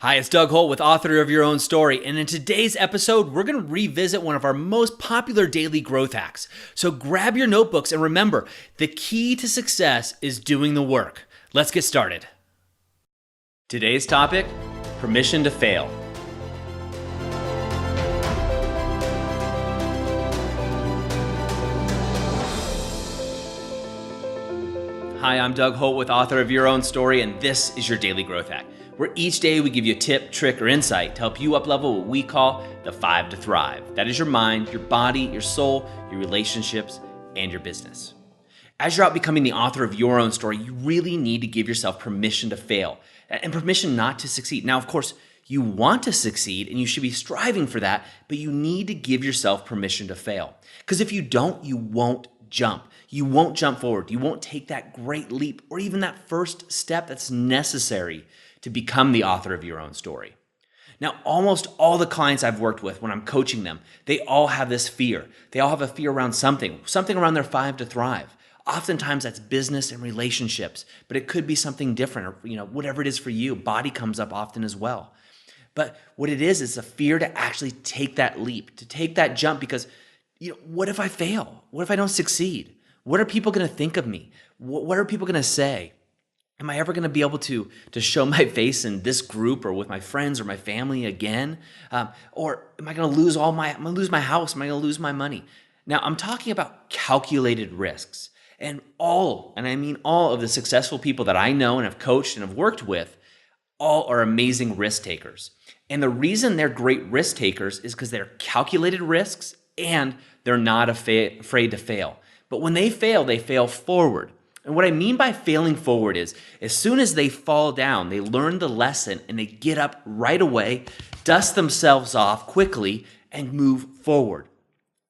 Hi, it's Doug Holt with Author of Your Own Story, and in today's episode, we're going to revisit one of our most popular daily growth hacks. So grab your notebooks and remember, the key to success is doing the work. Let's get started. Today's topic, permission to fail. Hi, I'm Doug Holt with Author of Your Own Story, and this is your daily growth hack, where each day we give you a tip, trick, or insight to help you up-level what we call the 5 to Thrive. That is your mind, your body, your soul, your relationships, and your business. As you're out becoming the author of your own story, you really need to give yourself permission to fail and permission not to succeed. Now, of course, you want to succeed and you should be striving for that, but you need to give yourself permission to fail. Because if you don't, you won't jump. You won't jump forward. You won't take that great leap or even that first step that's necessary to become the author of your own story. Now, almost all the clients I've worked with when I'm coaching them, they all have this fear. They all have a fear around something around their 5 to Thrive. Oftentimes that's business and relationships, but it could be something different or whatever it is for you. Body comes up often as well. But what it is a fear to actually take that leap, to take that jump because what if I fail? What if I don't succeed? What are people going to think of me? What are people going to say? Am I ever going to be able to show my face in this group or with my friends or my family again? Or am I going to lose I'm going to lose my house? Am I going to lose my money? Now, I'm talking about calculated risks. And I mean all of the successful people that I know and have coached and have worked with, all are amazing risk takers. And the reason they're great risk takers is because they're calculated risks and they're not afraid to fail. But when they fail forward. And what I mean by failing forward is as soon as they fall down, they learn the lesson and they get up right away, dust themselves off quickly, and move forward.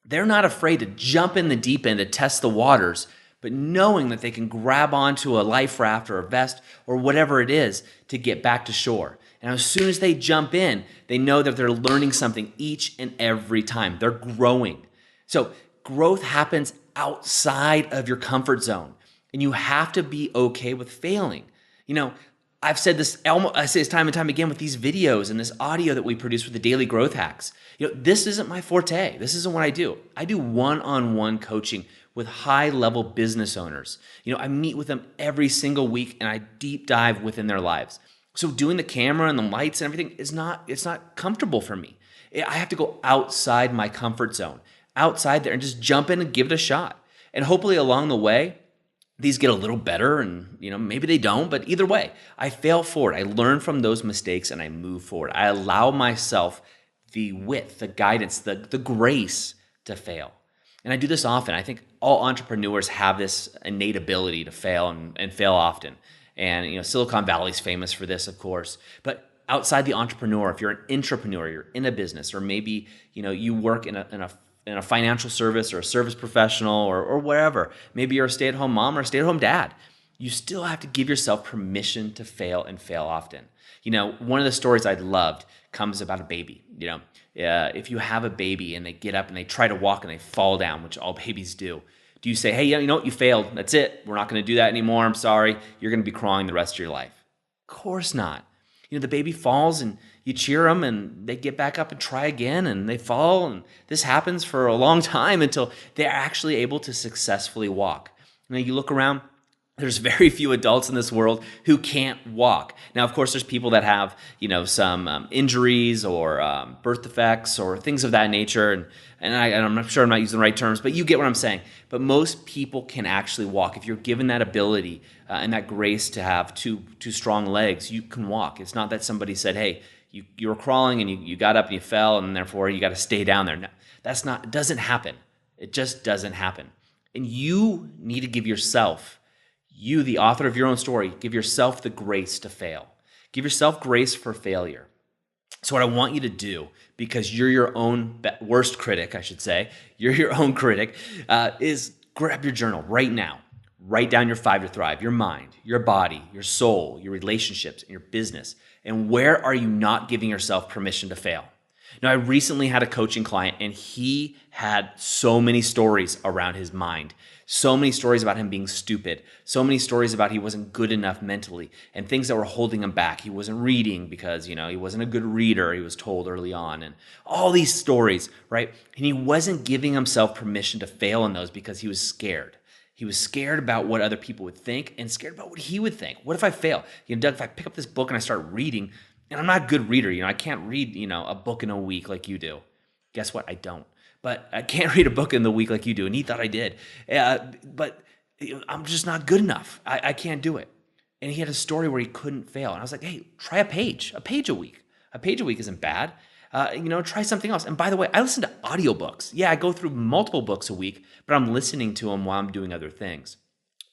They're not afraid to jump in the deep end to test the waters, but knowing that they can grab onto a life raft or a vest or whatever it is to get back to shore. And as soon as they jump in, they know that they're learning something each and every time. They're growing. So growth happens outside of your comfort zone. And you have to be okay with failing. I've said this, I say this time and time again with these videos and this audio that we produce with the daily growth hacks. This isn't my forte. This isn't what I do. I do one-on-one coaching with high-level business owners. I meet with them every single week and I deep dive within their lives. So doing the camera and the lights and everything it's not comfortable for me. I have to go outside my comfort zone, outside there and just jump in and give it a shot. And hopefully along the way, these get a little better and, maybe they don't, but either way, I fail forward. I learn from those mistakes and I move forward. I allow myself the width, the guidance, the grace to fail. And I do this often. I think all entrepreneurs have this innate ability to fail and fail often. And, Silicon Valley is famous for this, of course. But outside the entrepreneur, if you're an intrapreneur, you're in a business, or maybe, you work in a financial service or a service professional or wherever. Maybe you're a stay-at-home mom or a stay-at-home dad. You still have to give yourself permission to fail and fail often. One of the stories I loved comes about a baby. If you have a baby and they get up and they try to walk and they fall down, which all babies do you say, hey, you know what, you failed. That's it. We're not going to do that anymore. I'm sorry. You're going to be crying the rest of your life. Of course not. The baby falls and you cheer them and they get back up and try again and they fall. And this happens for a long time until they're actually able to successfully walk. You look around, there's very few adults in this world who can't walk. Now, of course, there's people that have, some injuries or birth defects or things of that nature. And I'm not sure I'm not using the right terms, but you get what I'm saying. But most people can actually walk. If you're given that ability and that grace to have two strong legs, you can walk. It's not that somebody said, hey, you were crawling and you got up and you fell and therefore you got to stay down there. No, it doesn't happen. It just doesn't happen. And you need to give yourself, you, the author of your own story, give yourself the grace to fail. Give yourself grace for failure. So what I want you to do, because you're your own worst critic, I should say, you're your own critic, is grab your journal right now. Write down your 5 to Thrive, your mind, your body, your soul, your relationships, and your business. And where are you not giving yourself permission to fail? Now, I recently had a coaching client and he had so many stories around his mind, so many stories about him being stupid, so many stories about he wasn't good enough mentally and things that were holding him back. He wasn't reading because, he wasn't a good reader, he was told early on, and all these stories, right? And he wasn't giving himself permission to fail in those because he was scared. He was scared about what other people would think and scared about what he would think. What if I fail? Doug, if I pick up this book and I start reading, and I'm not a good reader, I can't read, a book in a week like you do. Guess what? I don't. But I can't read a book in the week like you do. And he thought I did. But I'm just not good enough. I can't do it. And he had a story where he couldn't fail. And I was like, hey, try a page a week. A page a week isn't bad. Try something else. And by the way, I listen to audiobooks. Yeah, I go through multiple books a week, but I'm listening to them while I'm doing other things.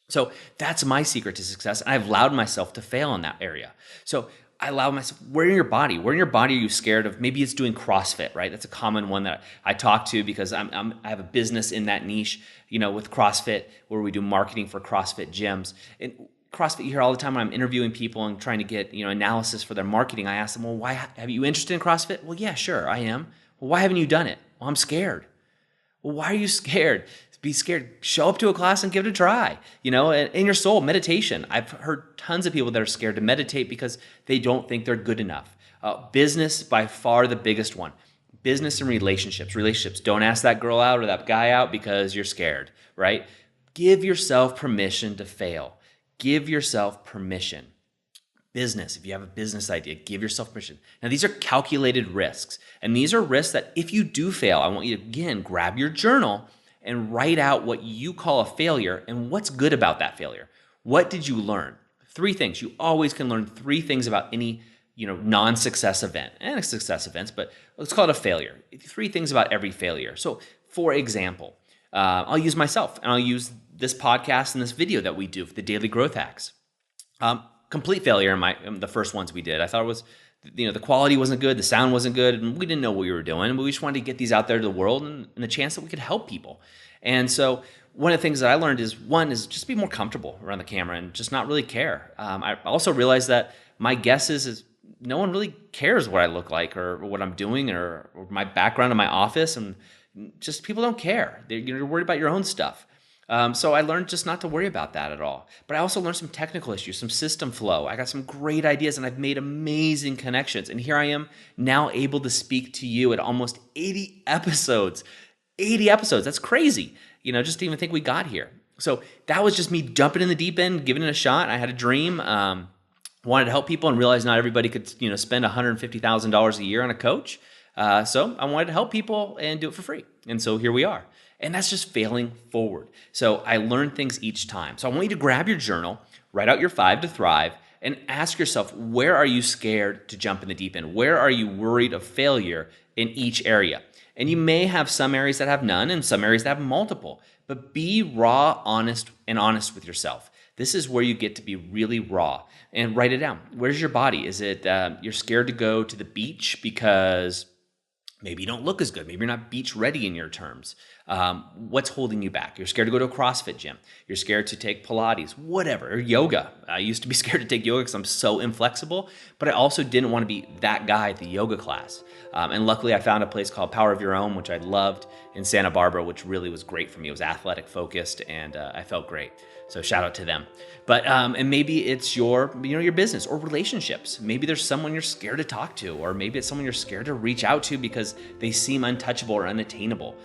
So that's my secret to success. And I've allowed myself to fail in that area. So I allow myself, where in your body are you scared of? Maybe it's doing CrossFit, right? That's a common one that I talk to because I have a business in that niche, with CrossFit, where we do marketing for CrossFit gyms. And CrossFit, you hear all the time when I'm interviewing people and trying to get, analysis for their marketing. I ask them, well, why have you interested in CrossFit? Well, yeah, sure, I am. Well, why haven't you done it? Well, I'm scared. Well, why are you scared? Be scared. Show up to a class and give it a try. In your soul, meditation. I've heard tons of people that are scared to meditate because they don't think they're good enough. Business, by far the biggest one. Business and relationships. Relationships. Don't ask that girl out or that guy out because you're scared, right? Give yourself permission to fail. Give yourself permission. Business, if you have a business idea, give yourself permission. Now, these are calculated risks. And these are risks that if you do fail, I want you to, again, grab your journal and write out what you call a failure and what's good about that failure. What did you learn? 3 things. You always can learn 3 things about any, non-success event and success events, but let's call it a failure. 3 things about every failure. So, for example, I'll use myself and I'll use this podcast and this video that we do for the Daily Growth Hacks. Complete failure in the first ones we did. I thought it was, the quality wasn't good, the sound wasn't good, and we didn't know what we were doing, but we just wanted to get these out there to the world and the chance that we could help people. And so one of the things that I learned is, one is just be more comfortable around the camera and just not really care. I also realized that my guess is no one really cares what I look like or what I'm doing or my background in my office, and just people don't care. You're worried about your own stuff. So I learned just not to worry about that at all. But I also learned some technical issues, some system flow. I got some great ideas and I've made amazing connections. And here I am now able to speak to you at almost 80 episodes. 80 episodes, that's crazy. Just to even think we got here. So that was just me jumping in the deep end, giving it a shot. I had a dream, wanted to help people and realized not everybody could, spend $150,000 a year on a coach. So I wanted to help people and do it for free. And so here we are. And that's just failing forward. So I learn things each time. So I want you to grab your journal, write out your 5 to thrive, and ask yourself, where are you scared to jump in the deep end? Where are you worried of failure in each area? And you may have some areas that have none and some areas that have multiple, but be raw, honest with yourself. This is where you get to be really raw and write it down. Where's your body? Is it you're scared to go to the beach because maybe you don't look as good. Maybe you're not beach ready in your terms. What's holding you back? You're scared to go to a CrossFit gym. You're scared to take Pilates, whatever, or yoga. I used to be scared to take yoga because I'm so inflexible, but I also didn't want to be that guy at the yoga class. And luckily I found a place called Power of Your Own, which I loved in Santa Barbara, which really was great for me. It was athletic focused and I felt great. So shout out to them. But and maybe it's your business or relationships. Maybe there's someone you're scared to talk to, or maybe it's someone you're scared to reach out to because they seem untouchable or unattainable.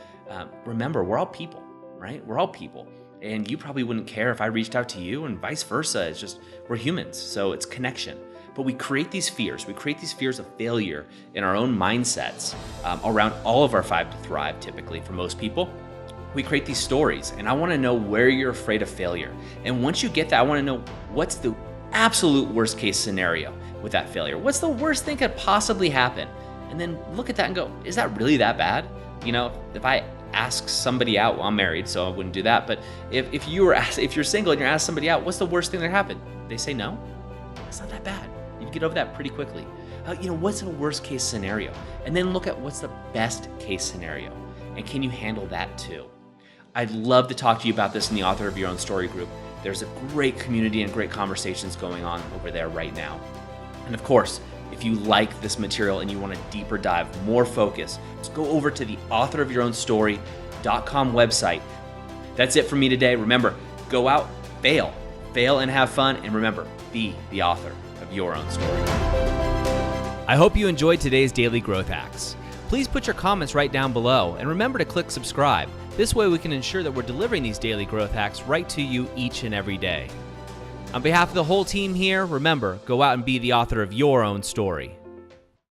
Remember, we're all people, right? We're all people. And you probably wouldn't care if I reached out to you, and vice versa. It's just, we're humans. So it's connection. But we create these fears. We create these fears of failure in our own mindsets around all of our 5 to thrive, typically for most people. We create these stories, and I want to know where you're afraid of failure. And once you get that, I want to know what's the absolute worst case scenario with that failure. What's the worst thing could possibly happen? And then look at that and go, is that really that bad? If I ask somebody out, well, I'm married, so I wouldn't do that. But if you're single and you're asked somebody out, what's the worst thing that happened? They say no. It's not that bad. You can get over that pretty quickly. What's the worst case scenario? And then look at what's the best case scenario. And can you handle that too? I'd love to talk to you about this in the Author of Your Own Story group. There's a great community and great conversations going on over there right now. And of course, if If you like this material and you want a deeper dive, more focus, just go over to the authorofyourownstory.com website. That's it for me today. Remember, go out, fail and have fun, and remember, be the author of your own story. I hope you enjoyed today's Daily Growth Hacks. Please put your comments right down below, and remember to click subscribe. This way we can ensure that we're delivering these daily growth hacks right to you each and every day. On behalf of the whole team here, remember, go out and be the author of your own story.